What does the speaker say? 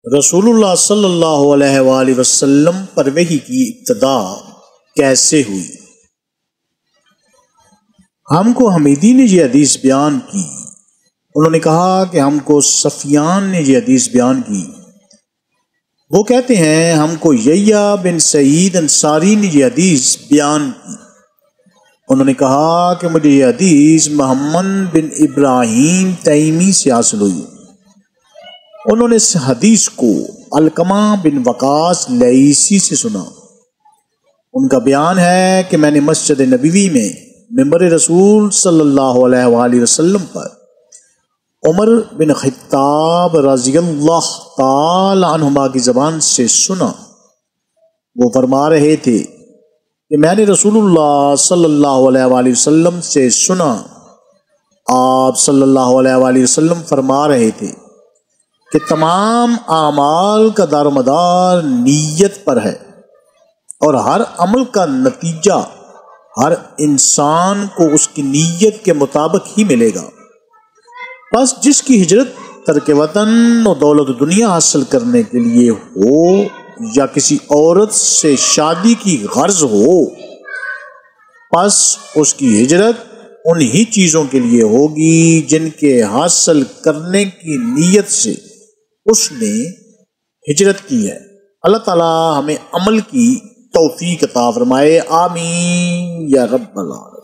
رسول اللہ صلی اللہ علیہ وآلہ وسلم پر وحی کی ابتدا کیسے ہوئی؟ ہم کو حمیدی نے یہ حدیث بیان کی، انہوں نے کہا کہ ہم کو سفیان نے یہ حدیث بیان کی، وہ کہتے ہیں ہم کو یحییٰ بن سعید انصاری نے یہ حدیث بیان کی، انہوں نے کہا کہ مجھے یہ حدیث محمد بن ابراہیم تیمی سے حاصل ہوئی، انہوں نے اس حدیث کو علقمہ بن وقاص لیثی سے سنا۔ ان کا بیان ہے کہ میں نے مسجد نبوی میں ممبر رسول صلی اللہ علیہ وآلہ وسلم پر عمر بن خطاب رضی اللہ تعالی عنہما کی زبان سے سنا، وہ فرما رہے تھے کہ میں نے رسول اللہ صلی اللہ علیہ وآلہ وسلم سے سنا، آپ صلی اللہ علیہ وآلہ وسلم فرما رہے تھے کہ تمام اعمال کا دار و مدار نیت پر ہے، اور ہر عمل کا نتیجہ ہر انسان کو اس کی نیت کے مطابق ہی ملے گا۔ بس جس کی ہجرت ترک وطن و دولت دنیا حاصل کرنے کے لیے ہو یا کسی عورت سے شادی کی غرض ہو، پس اس کی ہجرت انہی چیزوں کے لیے ہوگی جن کے حاصل کرنے کی نیت سے اس نے ہجرت کی ہے۔ اللہ تعالی ہمیں عمل کی توفیق عطا فرمائے، آمین یا رب العالمین۔